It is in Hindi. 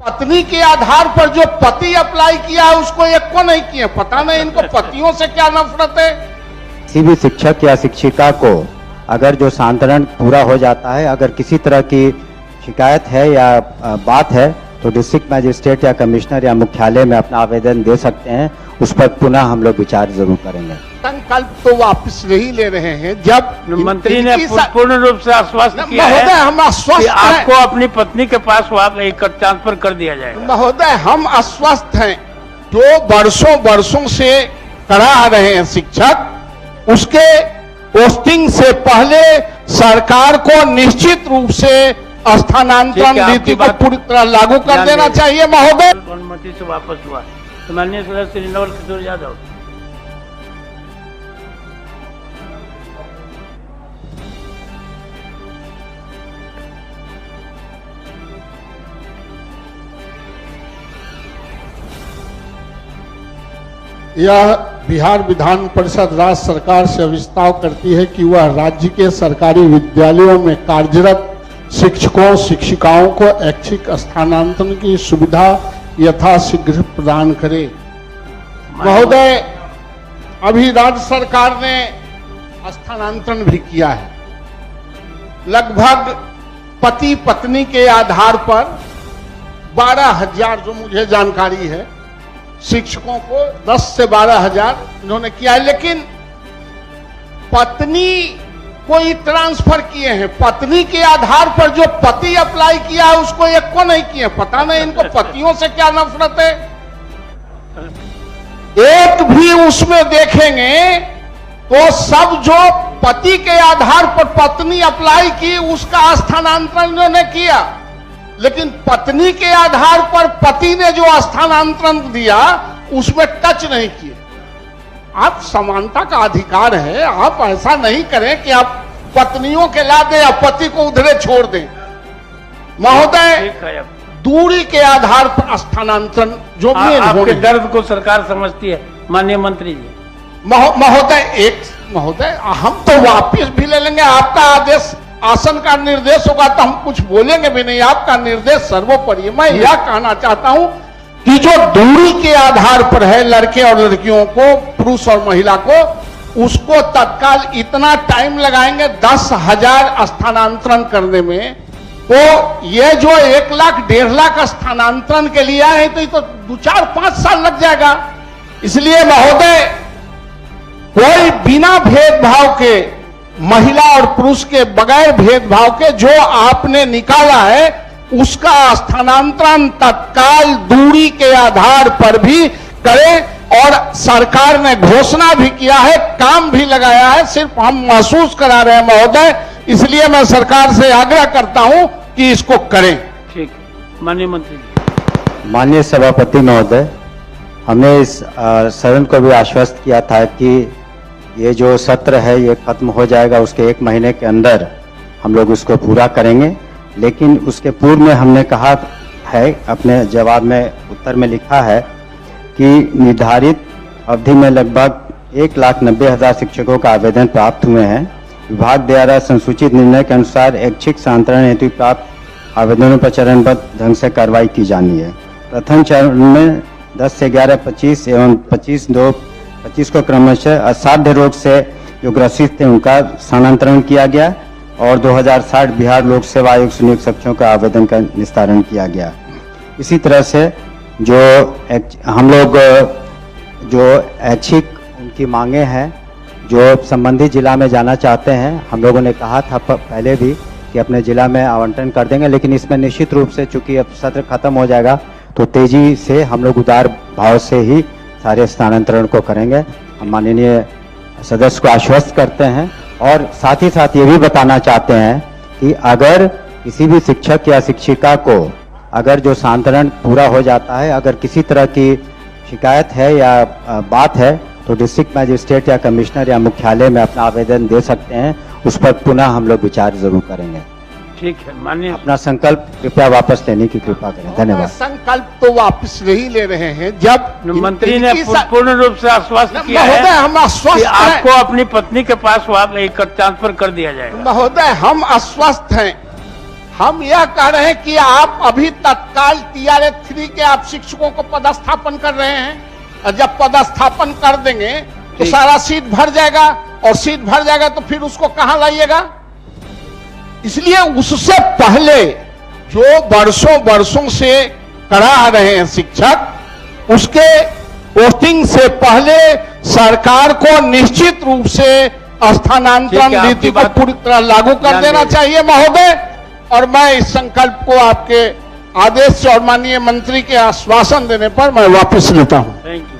पत्नी के आधार पर जो पति अप्लाई किया है उसको एक को नहीं किया, पता नहीं इनको पतियों से क्या नफरत है। किसी भी शिक्षक या शिक्षिका को अगर जो सांत्वना पूरा हो जाता है, अगर किसी तरह की शिकायत है या बात है तो डिस्ट्रिक्ट मजिस्ट्रेट या कमिश्नर या मुख्यालय में अपना आवेदन दे सकते हैं। उस पर पुनः हम लोग विचार जरूर करेंगे। संकल्प तो वापस नहीं ले रहे हैं। जब मंत्री ने पूर्ण रूप से आश्वस्त किया है हम आश्वस्त हैं, आपको अपनी पत्नी के पास ट्रांसफर कर दिया जाएगा। महोदय हम आश्वस्त हैं। जो वर्षों से करा रहे हैं शिक्षक, उसके पोस्टिंग से पहले सरकार को निश्चित रूप से स्थानांतरण नीति को पूरी तरह लागू कर देना चाहिए। महोदय अनुमति से वापस हुआ। माननीय सदस्य श्री नवल किशोर यादव। यह बिहार विधान परिषद राज्य सरकार से अविस्ताव करती है कि वह राज्य के सरकारी विद्यालयों में कार्यरत शिक्षकों शिक्षिकाओं को ऐच्छिक स्थानांतरण की सुविधा यथाशीघ्र प्रदान करे। महोदय अभी राज्य सरकार ने स्थानांतरण भी किया है। लगभग पति पत्नी के आधार पर 12,000 जो मुझे जानकारी है शिक्षकों को 10 से 12,000 इन्होंने किया है, लेकिन पत्नी को ही ट्रांसफर किए हैं। पत्नी के आधार पर जो पति अप्लाई किया है उसको एक को नहीं किया, पता नहीं इनको पतियों से क्या नफरत है। एक भी उसमें देखेंगे तो सब जो पति के आधार पर पत्नी अप्लाई की उसका स्थानांतरण इन्होंने किया, लेकिन पत्नी के आधार पर पति ने जो स्थानांतरण दिया उसमें टच नहीं किए। आप समानता का अधिकार है, आप ऐसा नहीं करें कि आप पत्नियों के ला दें या पति को उधरे छोड़ दें। महोदय दूरी के आधार पर स्थानांतरण जो आपके दर्द को सरकार समझती है माननीय मंत्री जी। महोदय हम तो वापिस भी ले लेंगे। आपका आदेश आसन का निर्देश होगा तो हम कुछ बोलेंगे भी नहीं। आपका निर्देश सर्वोपरि। मैं यह कहना चाहता हूं कि जो दूरी के आधार पर है लड़के और लड़कियों को, पुरुष और महिला को, उसको तत्काल इतना टाइम लगाएंगे 10,000 स्थानांतरण करने में, तो ये जो 1 लाख 1.5 लाख स्थानांतरण के लिए आए तो ये तो 2-4-5 साल लग जाएगा। इसलिए महोदय कोई बिना भेदभाव के, महिला और पुरुष के बगैर भेदभाव के जो आपने निकाला है उसका स्थानांतरण तत्काल दूरी के आधार पर भी करें। और सरकार ने घोषणा भी किया है, काम भी लगाया है, सिर्फ हम महसूस करा रहे हैं महोदय। इसलिए मैं सरकार से आग्रह करता हूं कि इसको करें। ठीक, माननीय मंत्री जी। माननीय सभापति महोदय, हमने इस सदन को भी आश्वस्त किया था कि ये जो सत्र है ये खत्म हो जाएगा, उसके 1 महीने के अंदर हम लोग उसको पूरा करेंगे। लेकिन उसके पूर्व में हमने कहा है, अपने जवाब में उत्तर में लिखा है कि निर्धारित अवधि में लगभग 1,90,000 शिक्षकों का आवेदन प्राप्त हुए हैं। विभाग द्वारा संसूचित निर्णय के अनुसार ऐच्छिक स्थानांतरण हेतु प्राप्त आवेदनों पर चरणबद्ध ढंग से कार्रवाई की जानी है। प्रथम चरण में 10 से 11, 25 एवं 25/2/25 को क्रमशः असाध्य रोग से जो ग्रसित थे उनका स्थानांतरण किया गया और 2060 बिहार लोक सेवा आयोग से नियुक्त शिक्षकों का आवेदन का निस्तारण किया गया। इसी तरह से जो हम लोग जो ऐच्छिक उनकी मांगे हैं जो संबंधित जिला में जाना चाहते हैं, हम लोगों ने कहा था पहले भी कि अपने जिला में आवंटन कर देंगे, लेकिन इसमें निश्चित रूप से चूंकि अब सत्र खत्म हो जाएगा तो तेजी से हम लोग उदार भाव से ही सारे स्थानांतरण को करेंगे। हम माननीय सदस्य को आश्वस्त करते हैं और साथ ही साथ ये भी बताना चाहते हैं कि अगर किसी भी शिक्षक या शिक्षिका को अगर जो सांत्वना पूरा हो जाता है, अगर किसी तरह की शिकायत है या बात है तो डिस्ट्रिक्ट मजिस्ट्रेट या कमिश्नर या मुख्यालय में अपना आवेदन दे सकते हैं। उस पर पुनः हम लोग विचार जरूर करेंगे। ठीक है, माननीय अपना संकल्प कृपया वापस लेने की कृपा करें। धन्यवाद। संकल्प तो वापस नहीं ले रहे हैं। जब मंत्री ने पूर्ण रूप से आश्वस्त किया है हम आश्वस्त कि आपको अपनी पत्नी के पास ट्रांसफर कर दिया जाएगा। महोदय हम आश्वस्त हैं। हम यह कह रहे हैं कि आप अभी तत्काल TRA 3 के आप शिक्षकों को पदस्थापन कर रहे हैं, और जब पदस्थापन कर देंगे तो ठीक। सारा सीट भर जाएगा, और सीट भर जाएगा तो फिर उसको कहां लाइएगा? इसलिए उससे पहले जो वर्षों से करा रहे हैं शिक्षक, उसके पोस्टिंग से पहले सरकार को निश्चित रूप से ठीक है, स्थानांतरण आपकी नीति को बात पूरी तरह लागू कर ध्यान देना देंगे। चाहिए महोदय। और मैं इस संकल्प को आपके आदेश से और माननीय मंत्री के आश्वासन देने पर मैं वापस लेता हूं। Thank you.